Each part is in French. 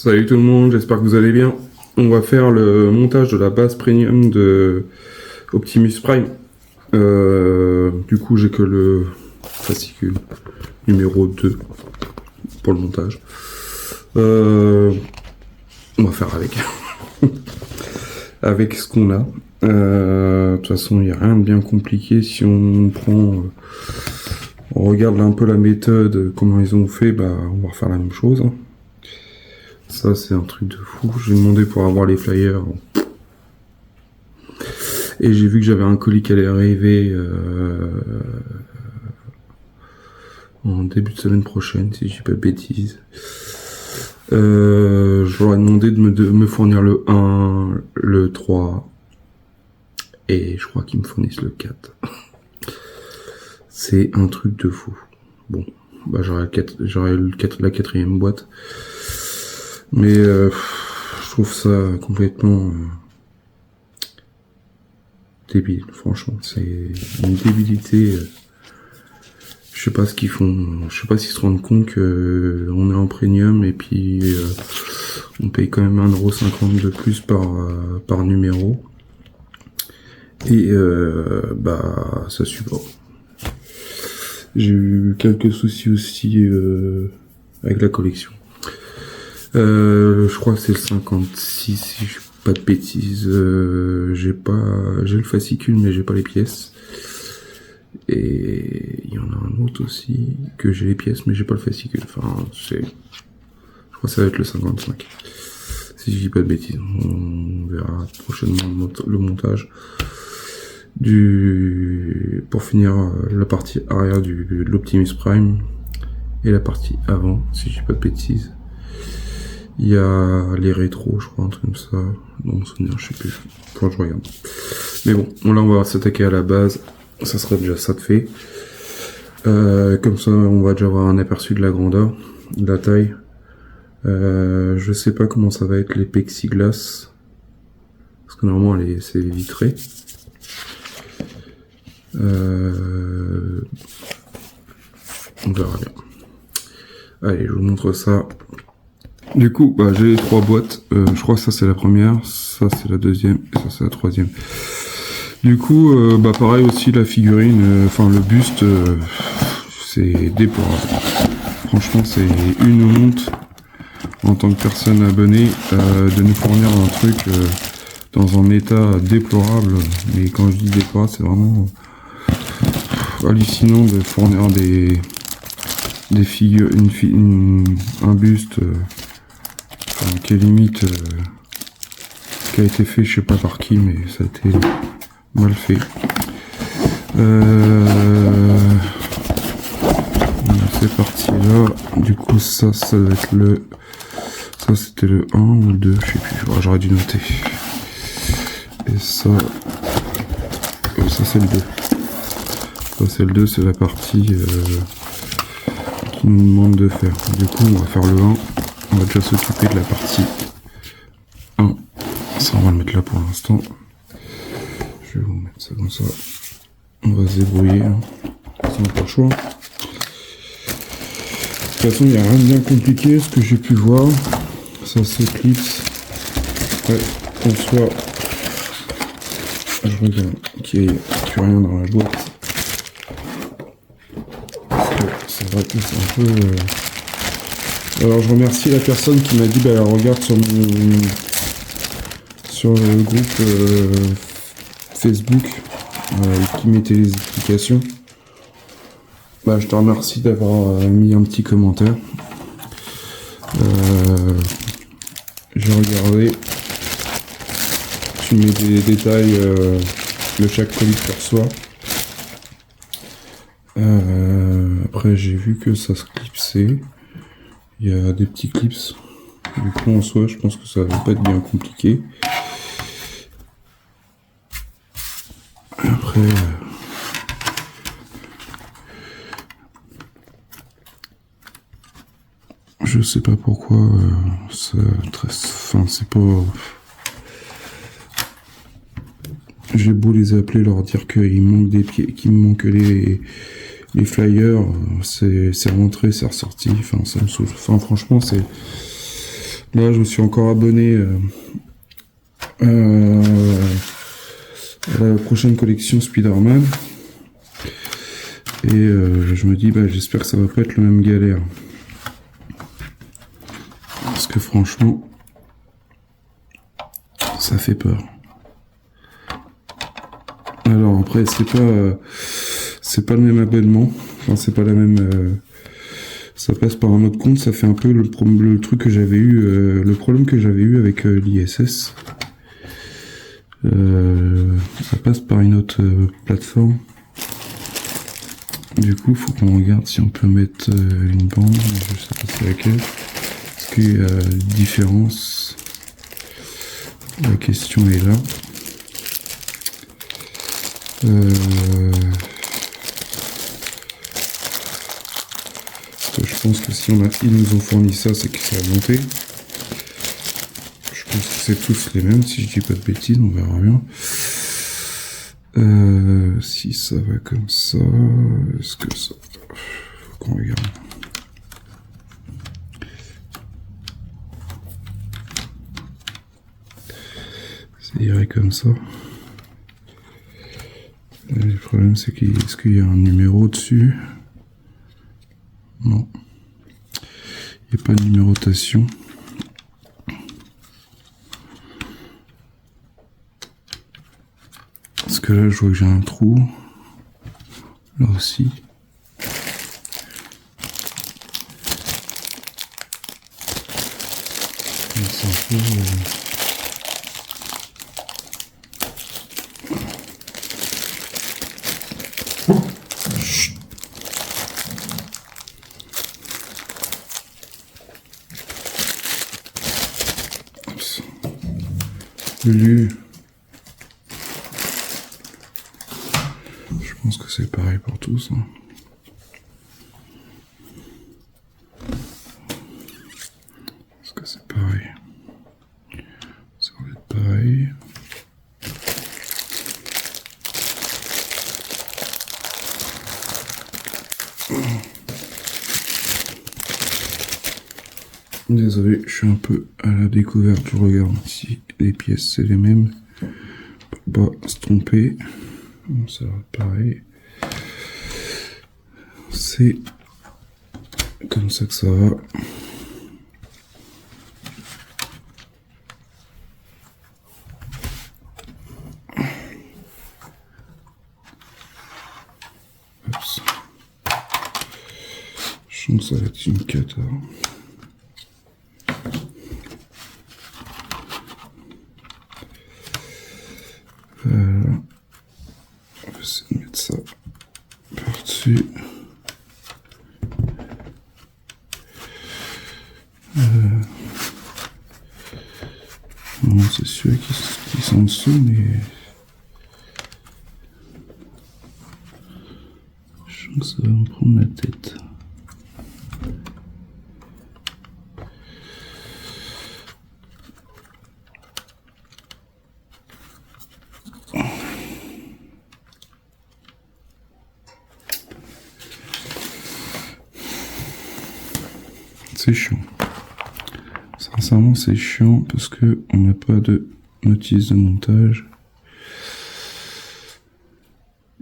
Salut tout le monde, j'espère que vous allez bien. On va faire le montage de la base premium de Optimus Prime. Du coup, j'ai que le fascicule numéro 2 pour le montage. On va faire avec. Avec ce qu'on a. De toute façon, il n'y a rien de bien compliqué. Si on prend... on regarde un peu la méthode, comment ils ont fait, on va refaire la même chose. Ça, c'est un truc de fou. J'ai demandé pour avoir les flyers. Et j'ai vu que j'avais un colis qui allait arriver en début de semaine prochaine, si je dis pas de bêtises. Je leur ai demandé de me fournir le 1, le 3, et je crois qu'ils me fournissent le 4. C'est un truc de fou. Bon, j'aurai la 4e boîte. Mais je trouve ça complètement débile, franchement. C'est une débilité. Je sais pas ce qu'ils font. Je sais pas s'ils se rendent compte que on est en premium et puis on paye quand même 1,50€ de plus par numéro. Et ça suit pas. J'ai eu quelques soucis aussi avec la collection. Je crois que c'est le 56, si je dis pas de bêtises. J'ai le fascicule, mais j'ai pas les pièces. Et il y en a un autre aussi, que j'ai les pièces, mais j'ai pas le fascicule. Enfin, je crois que ça va être le 55. Si je dis pas de bêtises. On verra prochainement le montage pour finir la partie arrière de l'Optimus Prime. Et la partie avant, si je dis pas de bêtises. Il y a les rétros, je crois, un truc comme ça. Dans mon souvenir, je sais plus. Quand je regarde. Mais bon, là, on va s'attaquer à la base. Ça serait déjà ça de fait. Comme ça, on va déjà avoir un aperçu de la grandeur, de la taille. Je sais pas comment ça va être les plexiglas. Parce que normalement, c'est vitré. On verra bien. Allez, je vous montre ça. Du coup, j'ai les 3 boîtes. Je crois que ça c'est la première, ça c'est la deuxième, et ça c'est la troisième. Du coup, pareil aussi la figurine, le buste, c'est déplorable. Franchement, c'est une honte en tant que personne abonnée de nous fournir un truc dans un état déplorable. Mais quand je dis déplorable, c'est vraiment hallucinant de fournir des figures, un buste. Qui est limite qui a été fait je sais pas par qui, mais ça a été mal fait. C'est parti là. Du coup ça va être ça c'était le 1 ou le 2, je sais plus, j'aurais dû noter. Et ça c'est le 2. Ça c'est le 2, c'est la partie qui nous demande de faire. Du coup on va faire le 1. On va déjà s'occuper de la partie 1. Ça, on va le mettre là pour l'instant. Je vais vous mettre ça comme ça. On va se débrouiller. Ça n'a pas le choix. De toute façon, il n'y a rien de bien compliqué. Ce que j'ai pu voir, ça se clipse. Ouais, en soi, je regarde qu'il n'y ait plus rien dans la boîte. Parce que c'est vrai que c'est un peu... Alors je remercie la personne qui m'a dit regarde sur le groupe Facebook qui mettait les explications. Je te remercie d'avoir mis un petit commentaire. J'ai regardé. Tu mets des détails de chaque colis que tu reçois. Après j'ai vu que ça se clipsait. Il y a des petits clips. Du coup, en soi, je pense que ça va pas être bien compliqué. Après, je sais pas pourquoi ça c'est pas. J'ai beau les appeler, leur dire qu'il manque des pieds, qu'il me manque les flyers, c'est rentré, c'est ressorti, ça me saoule. Franchement, c'est Là, je me suis encore abonné à la prochaine collection Spider-Man. Et je me dis, bah, j'espère que ça va pas être le même galère. Parce que franchement, ça fait peur. Alors après, c'est pas le même abonnement. Enfin, c'est pas la même... ça passe par un autre compte. Ça fait un peu le truc que j'avais eu... le problème que j'avais eu avec l'ISS. Ça passe par une autre plateforme. Du coup, faut qu'on regarde si on peut mettre une bande. Je sais pas c'est laquelle. Est-ce qu'il y a une différence? La question est là. Je pense que si ils nous ont fourni ça, c'est que ça a monté. Je pense que c'est tous les mêmes, si je dis pas de bêtises, on verra bien. Si ça va comme ça, est-ce que ça... Faut qu'on regarde. Ça irait comme ça. Le problème c'est est-ce qu'il y a un numéro dessus? Non. Il n'y a pas de numérotation. Parce que là je vois que j'ai un trou. Là aussi. C'est un peu... Lulu. Je pense que c'est pareil pour tous. Hein. Est-ce que c'est pareil? Ça va être pareil. Désolé, je suis un peu à la découverte. Je regarde si les pièces c'est les mêmes. Pas se tromper. Ça va être pareil. C'est comme ça que ça va. Oups. Je sens que ça va être une cata. Voilà. On va essayer de mettre ça par-dessus. Non, c'est celui qui sont en dessous, mais je sens que ça va me prendre la tête. C'est chiant. Sincèrement, c'est chiant parce que on n'a pas de notice de montage.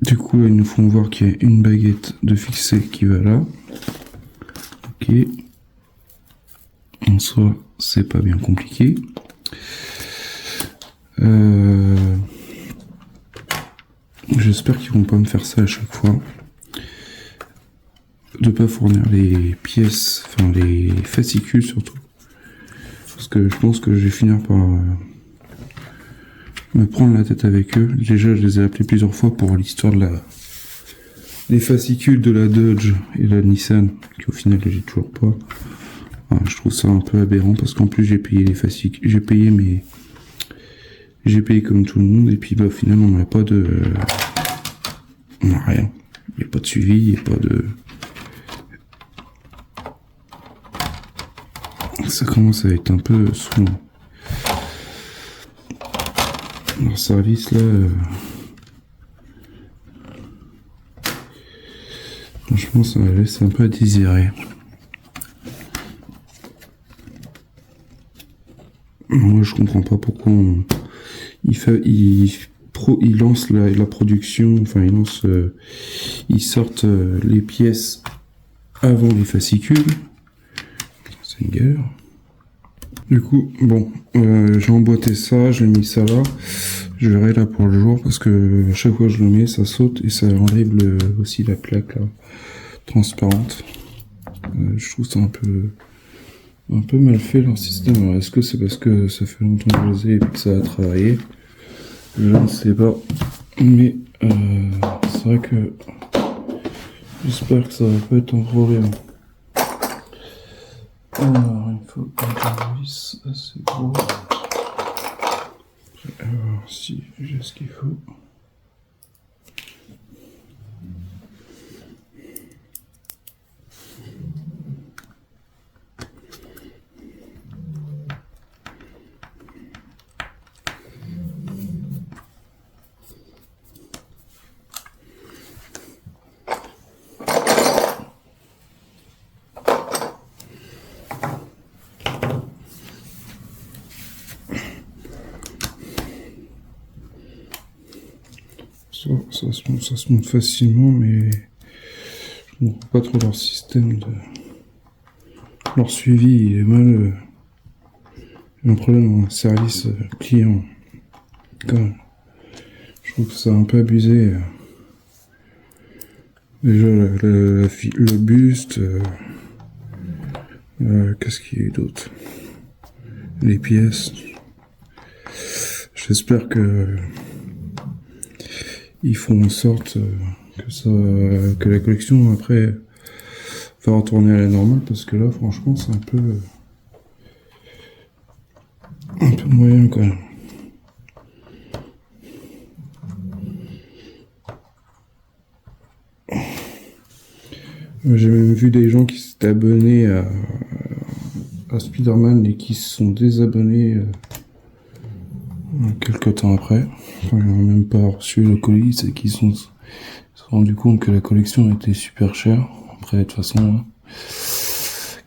Du coup, là, ils nous font voir qu'il y a une baguette de fixé qui va là. Ok. En soi, c'est pas bien compliqué. J'espère qu'ils vont pas me faire ça à chaque fois. De pas fournir les pièces, enfin les fascicules surtout. Parce que je pense que je vais finir par me prendre la tête avec eux. Déjà, je les ai appelés plusieurs fois pour l'histoire de les fascicules de la Dodge et la Nissan, qui au final j'ai toujours pas. Voilà, je trouve ça un peu aberrant parce qu'en plus j'ai payé les fascicules, j'ai payé comme tout le monde et puis bah au final on n'a pas de, on n'a rien. Il n'y a pas de suivi, il n'y a pas de. Ça commence à être un peu saoulant. Leur service là, franchement ça laisse un peu à désirer. Moi, je comprends pas pourquoi il lance la production, enfin, ils sortent les pièces avant les fascicules. C'est une galère. Du coup, bon, j'ai emboîté ça, j'ai mis ça là. Je verrai là pour le jour parce que à chaque fois que je le mets, ça saute et ça enlève aussi la plaque là, transparente. Je trouve ça un peu mal fait leur système. Alors, est-ce que c'est parce que ça fait longtemps que je les ai et que ça a travaillé? Je ne sais pas. Mais c'est vrai que j'espère que ça va pas être un problème. Alors, il faut un tournevis assez gros. Alors, si j'ai ce qu'il faut. Ça se monte facilement, mais je ne comprends pas trop leur système leur suivi. Il est mal. Il y a un problème en service client. Quand même. Je trouve que c'est un peu abusé. Déjà le buste. Qu'est-ce qu'il y a eu d'autre? Les pièces. J'espère que ils font en sorte que la collection après va retourner à la normale, parce que là franchement c'est un peu moyen quand même. J'ai même vu des gens qui s'étaient abonnés à Spider-Man et qui se sont désabonnés quelques temps après. Enfin, ils n'ont même pas reçu le colis et qui se sont rendus compte que la collection était super chère. Après, de toute façon,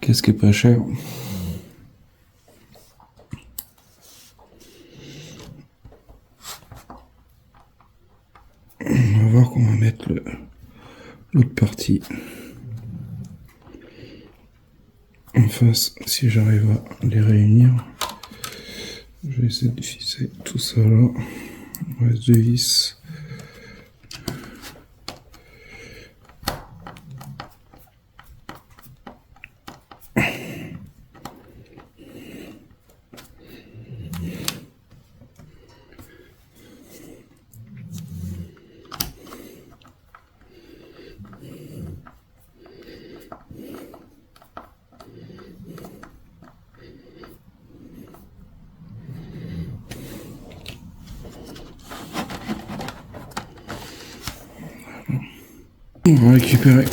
qu'est-ce qui est pas cher? On va voir comment mettre l'autre partie en face, si j'arrive à les réunir. Je vais essayer de fisser tout ça là. Il reste 2 vis. On va récupérer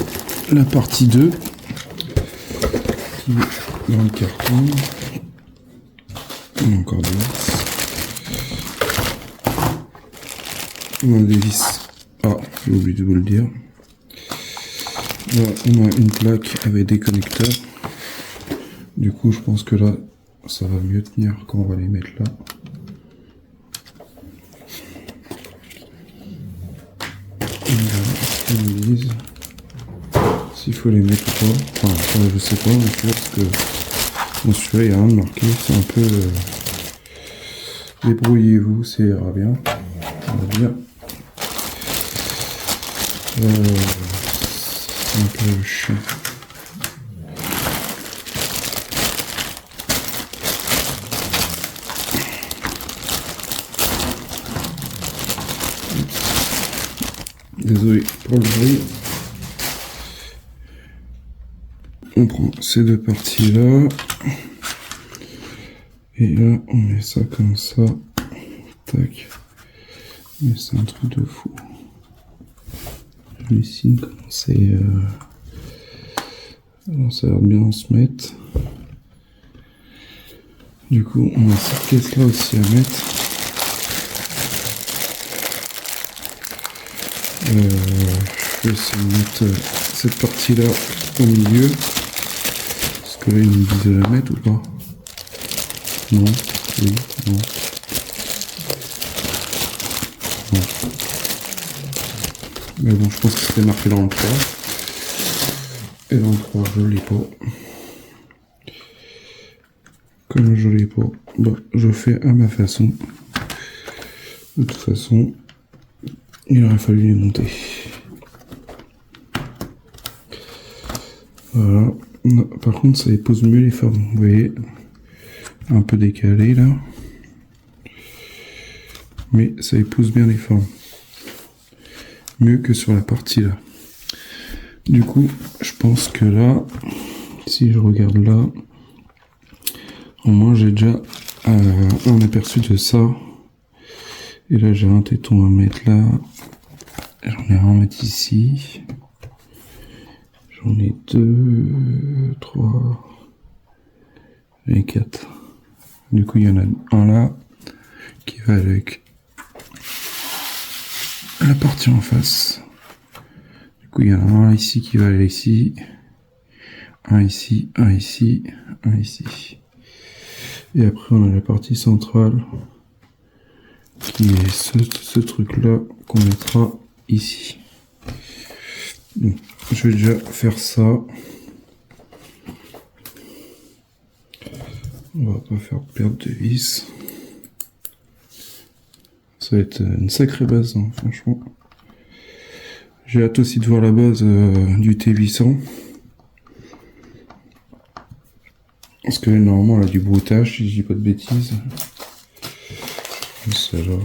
la partie 2 qui est dans le carton. On a encore des vis. On a des vis. Ah, j'ai oublié de vous le dire. Là, on a une plaque avec des connecteurs. Du coup, je pense que là, ça va mieux tenir quand on va les mettre là. Ils disent s'il faut les mettre ou pas. Enfin, je sais pas, monsieur, parce que dans celui-là, il n'y a rien de marqué. C'est un peu débrouillez-vous, ça ira bien. On va dire. C'est un peu chiant. Désolé pour le bruit. On prend ces deux parties là. Et là, on met ça comme ça. Tac. Mais c'est un truc de fou. J'hallucine comment c'est. Alors, ça a l'air de bien se mettre. Du coup, on a cette caisse là aussi à mettre. Je vais essayer de mettre cette partie là au milieu. Est-ce que là ils me disent de la mettre ou pas? Non, Oui, non. Non. Mais bon, je pense que c'était marqué dans le 3. Et dans le 3, je l'ai pas. Comme je l'ai pas, bah, je fais à ma façon. De toute façon, il aurait fallu les monter. Voilà. Non, par contre, ça épouse mieux les formes. Vous voyez, un peu décalé là. Mais ça épouse bien les formes. Mieux que sur la partie là. Du coup, je pense que là, si je regarde là, au moins j'ai déjà un aperçu de ça. Et là, j'ai un téton à mettre là. J'en ai un à mettre ici. J'en ai 2, 3 et 4. Du coup, il y en a un là qui va avec la partie en face. Du coup, il y en a un ici qui va aller ici. Un ici, un ici, un ici. Et après, on a la partie centrale qui est ce truc-là qu'on mettra ici. Donc, je vais déjà faire ça. On va pas faire perdre de vis. Ça va être une sacrée base, hein, franchement. J'ai hâte aussi de voir la base du T800. Parce que normalement elle a du broutage, si je dis pas de bêtises. Celle-là.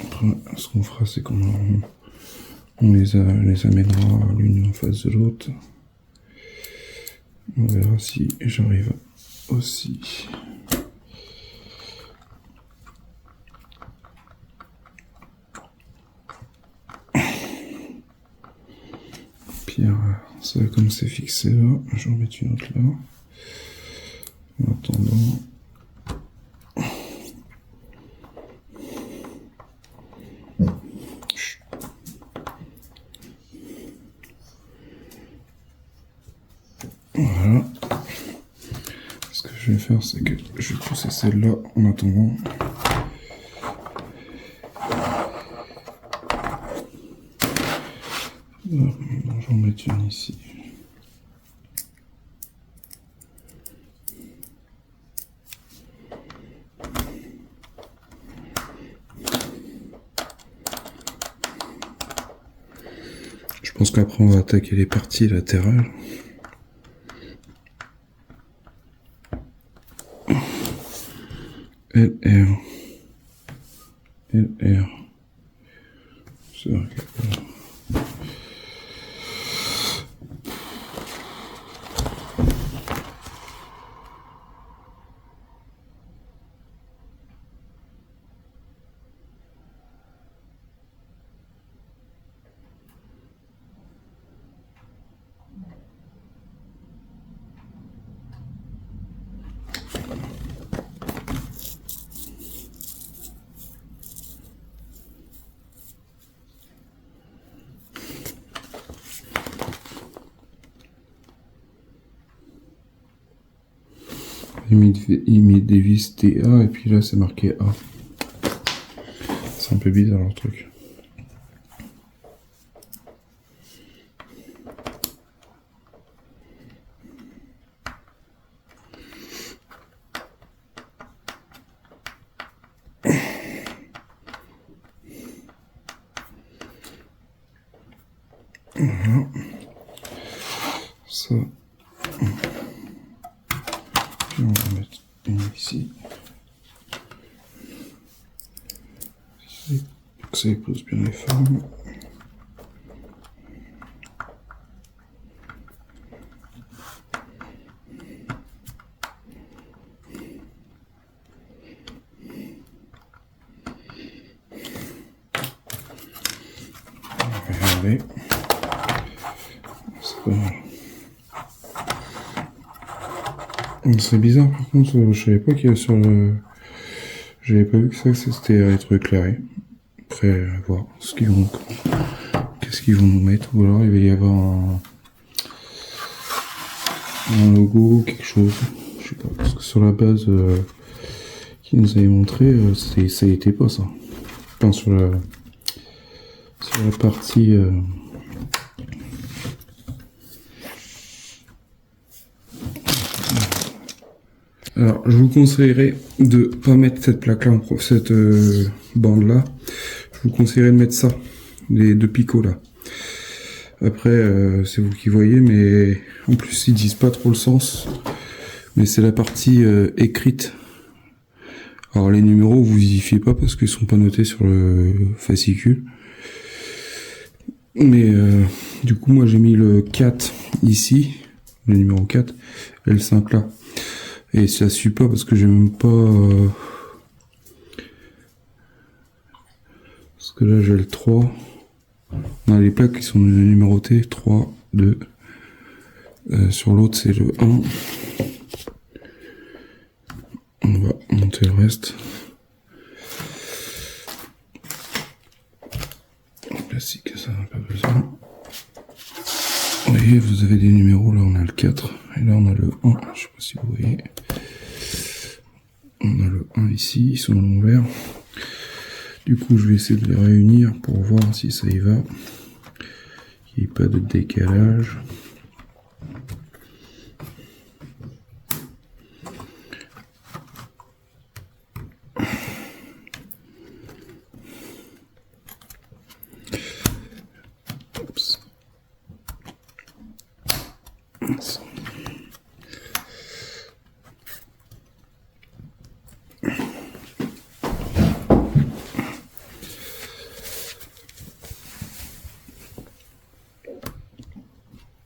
Après, ce qu'on fera, c'est qu'on les amènera l'une en face de l'autre. On verra si j'arrive aussi. Pierre, ça comme c'est fixé là, je vais en mettre une autre là. En attendant. Voilà. Ce que je vais faire, c'est que je vais pousser celle-là en attendant. Je vais en mettre une ici. Je pense qu'après on va attaquer les parties latérales. LR. LR. C'est vrai que... Il met des vis TA et puis là c'est marqué A. C'est un peu bizarre leur truc. Voilà. Ça. Puis on va mettre une ici. Pour que ça épouse bien les formes. Regardez. C'est pas mal. C'est bizarre, par contre, je savais pas qu'il y a sur le... J'avais pas vu que ça c'était rétroéclairé. Après, à voir qu'est-ce qu'ils vont nous mettre, ou alors il va y avoir un logo, quelque chose. Je sais pas, parce que sur la base qu'ils nous avait montré, ça y était pas ça. Enfin, sur la partie... Alors, je vous conseillerais de pas mettre cette plaque-là, cette bande-là. Je vous conseillerais de mettre ça, les deux picots là. Après, c'est vous qui voyez, mais en plus ils disent pas trop le sens. Mais c'est la partie écrite. Alors les numéros, vous y fiez pas parce qu'ils sont pas notés sur le fascicule. Mais du coup, moi j'ai mis le 4 ici, le numéro 4, et le 5 là. Et ça suit pas parce que j'ai même pas... Parce que là j'ai le 3. On a les plaques qui sont numérotées, 3, 2. Sur l'autre c'est le 1. On va monter le reste. Classique, ça n'a pas besoin. Vous voyez, vous avez des numéros, là on a le 4, et là on a le 1, je sais pas si vous voyez. On a le 1 ici, ils sont à l'envers. Du coup, je vais essayer de les réunir pour voir si ça y va. Qu'il n'y ait pas de décalage.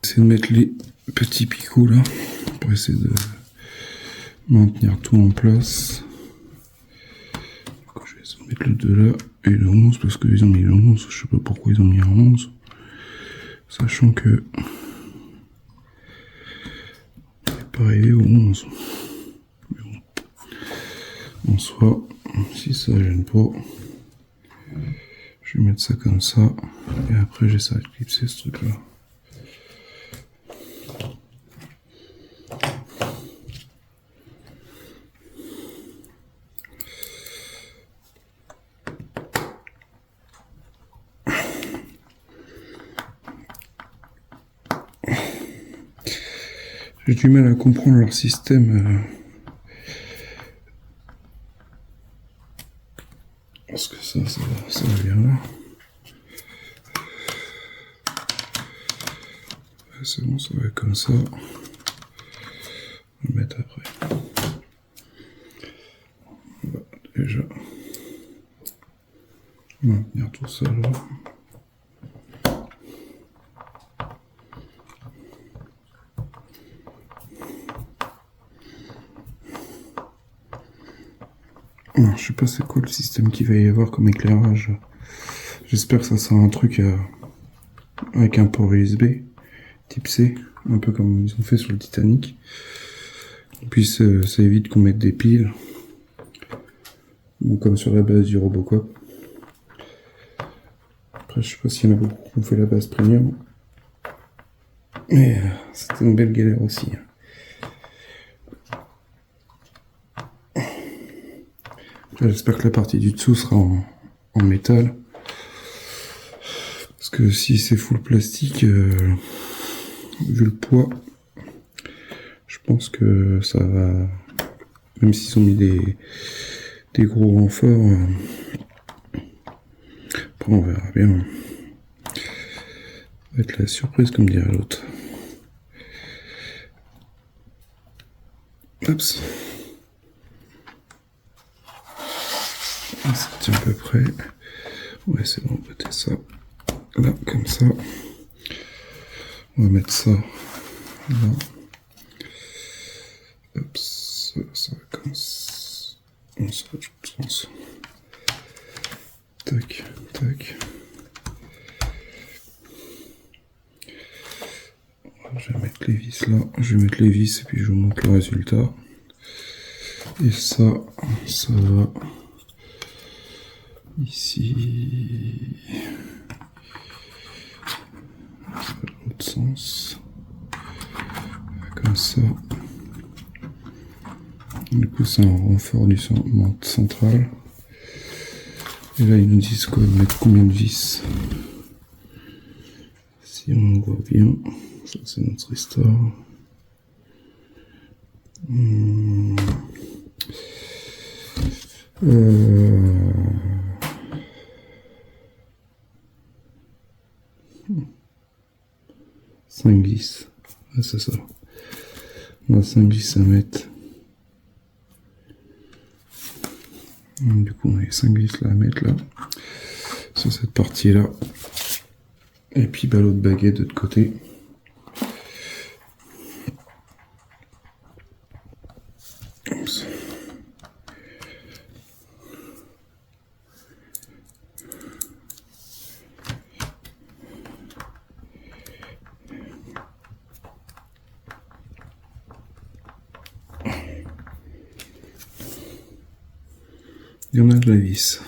Essayer de mettre les petits picots là pour essayer de maintenir tout en place. Donc, je vais essayer de mettre le 2 là et le 11 parce qu'ils ont mis le 11. Je sais pas pourquoi ils ont mis un 11, sachant que c'est pas arrivé au 11. Mais bon. En soi, si ça gêne pas, je vais mettre ça comme ça et après j'essaie de clipser ce truc là. J'ai du mal à comprendre leur système. Parce que ça va bien là. C'est bon, ça va être comme ça. On va le mettre après. On va déjà maintenir tout ça là. Alors, je sais pas c'est quoi le système qu'il va y avoir comme éclairage. J'espère que ça sera un truc avec un port USB type C, un peu comme ils ont fait sur le Titanic. Puis ça évite qu'on mette des piles, ou comme sur la base du Robocop. Après, je sais pas s'il y en a beaucoup qui ont fait la base premium, mais c'était une belle galère aussi. J'espère que la partie du dessous sera en métal. Parce que si c'est full plastique, vu le poids, je pense que ça va... Même s'ils ont mis des gros renforts, après on verra bien. Ça va être la surprise comme dirait l'autre. Oups. Ça tient à peu près. Ouais, c'est bon, on peut mettre ça là, comme ça. On va mettre ça là. Hop, ça va comme ça. On se je pense. Tac, tac. On va Je vais mettre les vis là, je vais mettre les vis et puis je vous montre le résultat. Et ça va ici, dans l'autre sens, comme ça. Du coup c'est un renfort du central. Et là ils nous disent quoi, de mettre combien de vis. Si on voit bien, ça c'est notre restore. 5 vis, ah, c'est ça. On a 5 vis à mettre. Du coup on a les 5 vis là à mettre là, sur cette partie là. Et puis bah, l'autre baguette de l'autre côté. Il y en a de la vis.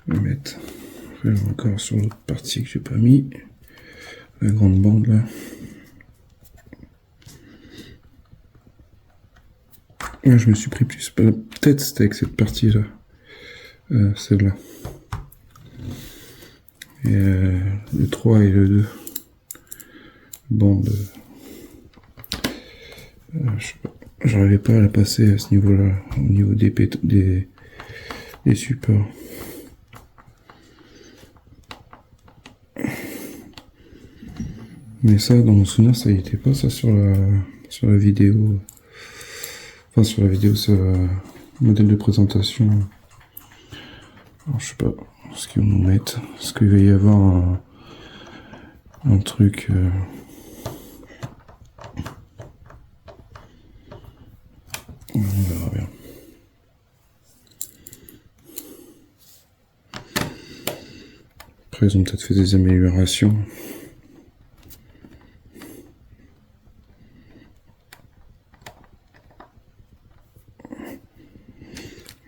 Je vais mettre encore sur l'autre partie que j'ai pas mis. La grande bande là. Là, je me suis pris plus. Peut-être c'était avec cette partie là. Celle-là. Et le 3 et le 2. Bande. Je sais pas. J'arrivais pas à la passer à ce niveau-là, au niveau des supports. Mais ça, dans mon souvenir, ça y était pas, ça, sur la vidéo. Enfin, sur la vidéo, sur le modèle de présentation. Alors, je sais pas ce qu'ils vont nous mettre. Est-ce qu'il va y avoir un truc... On verra bien. Après, ils ont peut-être fait des améliorations.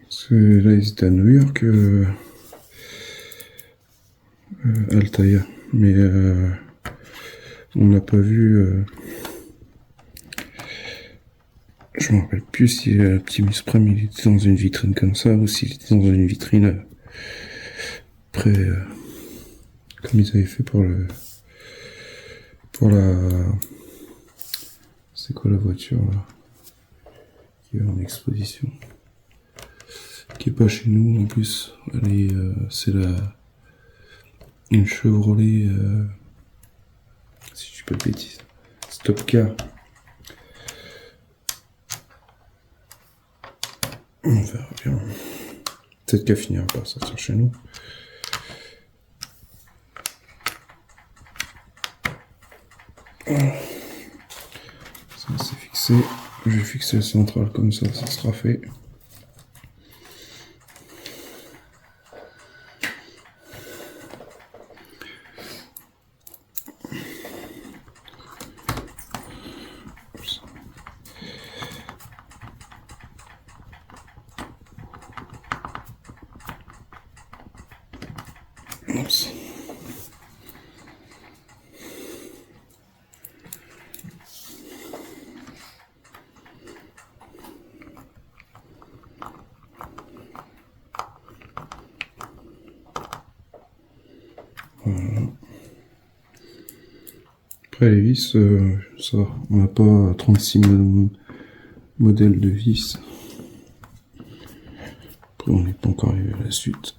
Parce que là, ils étaient à New York, Altaïa. Mais on n'a pas vu... Je me rappelle plus si Optimus Prime il était dans une vitrine comme ça ou s'il était dans une vitrine près, comme ils avaient fait pour la, c'est quoi la voiture là qui est en exposition, qui est pas chez nous en plus. Elle est, c'est une Chevrolet, si je dis pas de bêtises, Stop Car. On verra bien. Peut-être qu'elle finira par sortir chez nous. Ça c'est fixé. Je vais fixer le central comme ça sera fait. Oups. Voilà. Après les vis, ça, on n'a pas 36 modèles de vis. Après on n'est pas encore arrivé à la suite.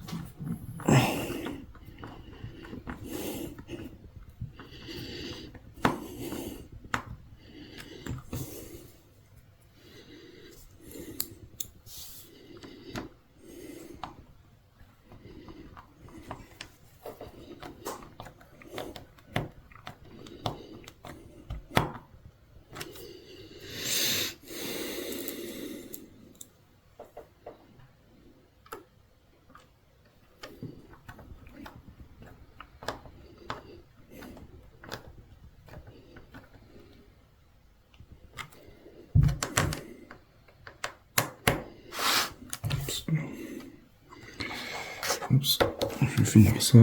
Oups, je vais finir ça.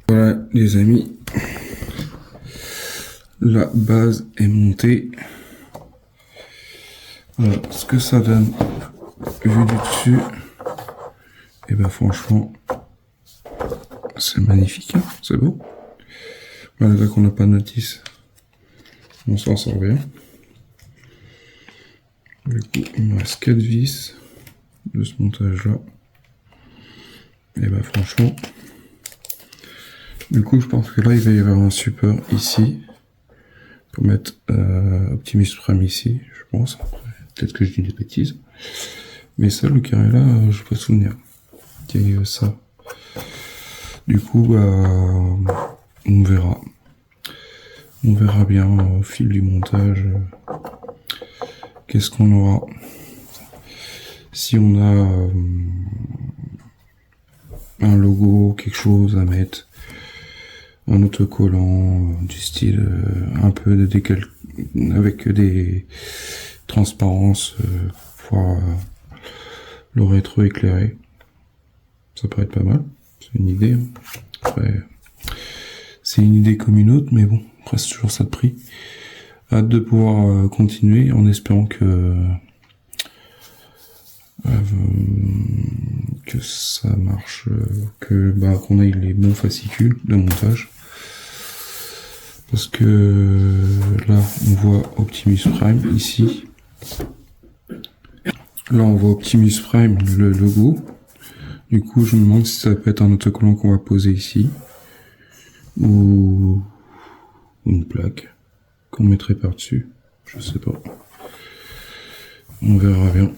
Voilà les amis, la base est montée. Voilà ce que ça donne vu du dessus. Et ben franchement, c'est magnifique, hein, c'est beau. Malgré qu'on n'a pas de notice, on s'en sort bien. Du coup, il me reste 4 vis de ce montage là. Et ben franchement, du coup je pense que là il va y avoir un support ici pour mettre Optimus Prime ici, je pense. Peut-être que je dis des bêtises, mais ça, le carré là, je peux pas souvenir qu'il y ait ça. Du coup, bah, on verra bien au fil du montage qu'est-ce qu'on aura. Si on a un logo, quelque chose à mettre, un autocollant du style un peu de décal avec des transparences pour le rétro éclairé, ça peut être pas mal. C'est une idée, hein. Après, c'est une idée comme une autre, mais bon, après c'est toujours ça de prix. Hâte de pouvoir continuer en espérant que ça marche, qu'on ait les bons fascicules de montage. Parce que là, on voit Optimus Prime ici. Là, on voit Optimus Prime, le logo. Du coup, je me demande si ça peut être un autocollant qu'on va poser ici. Ou une plaque qu'on mettrait par-dessus. Je sais pas. On verra bien.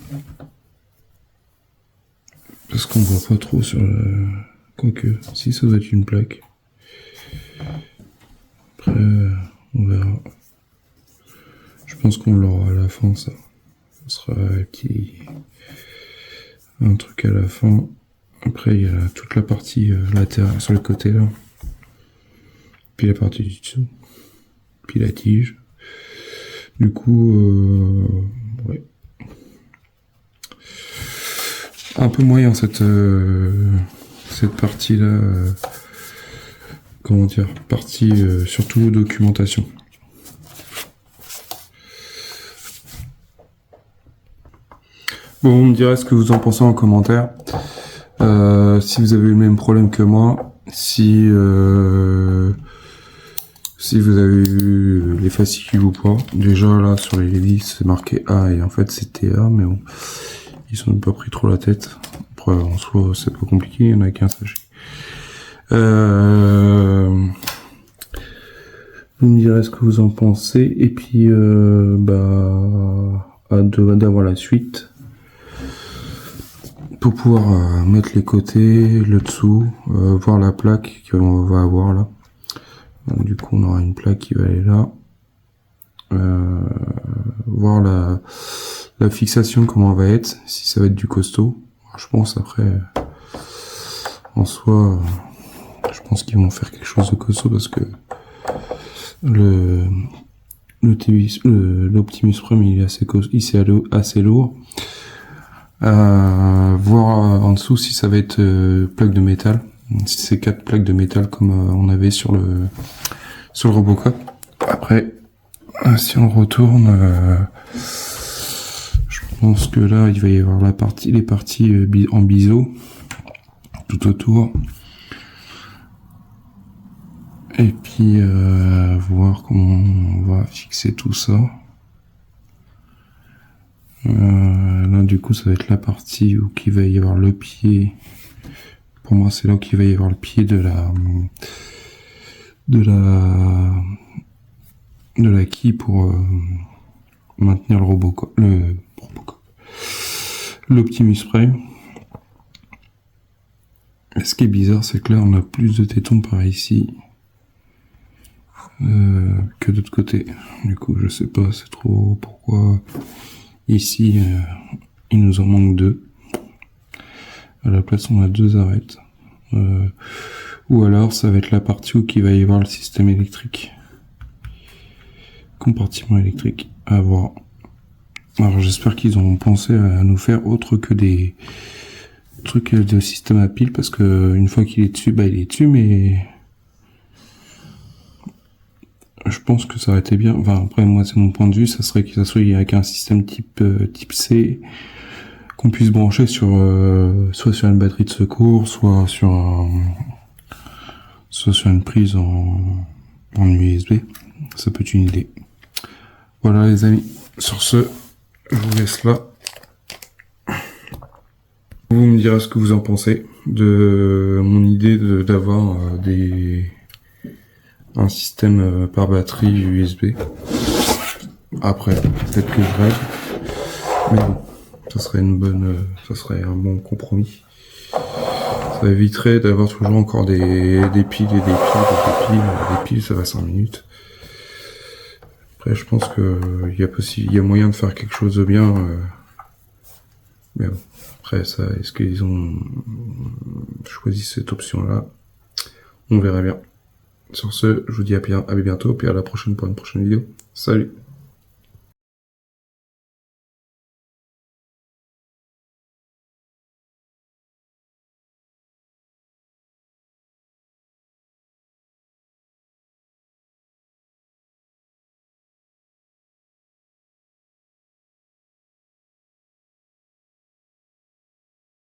Parce qu'on voit pas trop sur le... Quoique, si ça doit être une plaque. Après, on verra. Je pense qu'on l'aura à la fin, ça. Ce sera un truc à la fin. Après, il y a toute la partie latérale sur le côté là. Puis la partie du dessous. Puis la tige. Du coup, ouais. Un peu moyen cette partie là. Comment dire, partie surtout documentation. Bon, vous me direz ce que vous en pensez en commentaire. Si vous avez eu le même problème que moi, si vous avez eu les fascicules ou pas. Déjà là sur les vis c'est marqué A et en fait c'était A, mais bon, ils sont pas pris trop la tête. Après en soi c'est pas compliqué, il y en a qu'un sachet. Vous me direz ce que vous en pensez et puis d'avoir la suite pour pouvoir mettre les côtés, le dessous, voir la plaque qu'on va avoir là. Donc, du coup on aura une plaque qui va aller là, voir la fixation comment elle va être, si ça va être du costaud. Je pense après en soi je pense qu'ils vont faire quelque chose de costaud parce que l'Optimus Prime il est assez lourd. Voir en dessous si ça va être plaque de métal, si c'est 4 plaques de métal comme on avait sur le Robocop. Après si on retourne, je pense que là il va y avoir les parties en biseau tout autour. Et puis voir comment on va fixer tout ça. Là du coup ça va être la partie où il va y avoir le pied. Pour moi c'est là où il va y avoir le pied de la quille pour maintenir l'Optimus Prime. Et ce qui est bizarre c'est que là on a plus de tétons par ici que d'autre côté. Du coup je sais pas c'est trop pourquoi ici il nous en manque 2. À la place on a 2 arêtes. Ou alors ça va être la partie où il va y avoir le système électrique. Compartiment électrique à voir. Alors j'espère qu'ils ont pensé à nous faire autre que des truc de système à pile, parce que une fois qu'il est dessus, bah il est dessus, mais je pense que ça aurait été bien. Enfin, après, moi, c'est mon point de vue, ça serait que ça soit avec un système type C, qu'on puisse brancher sur soit sur une batterie de secours, soit sur une prise en USB. Ça peut être une idée. Voilà les amis. Sur ce, je vous laisse là. Vous me direz ce que vous en pensez de mon idée d'avoir un système par batterie USB. Après, peut-être que je rêve, mais bon, ça serait un bon compromis. Ça éviterait d'avoir toujours encore des piles et des piles, ça va 5 minutes. Après, je pense que il y a moyen de faire quelque chose de bien, mais bon. Après, ça, est-ce qu'ils ont choisi cette option-là? On verra bien. Sur ce, je vous dis à bientôt, puis à la prochaine pour une prochaine vidéo. Salut!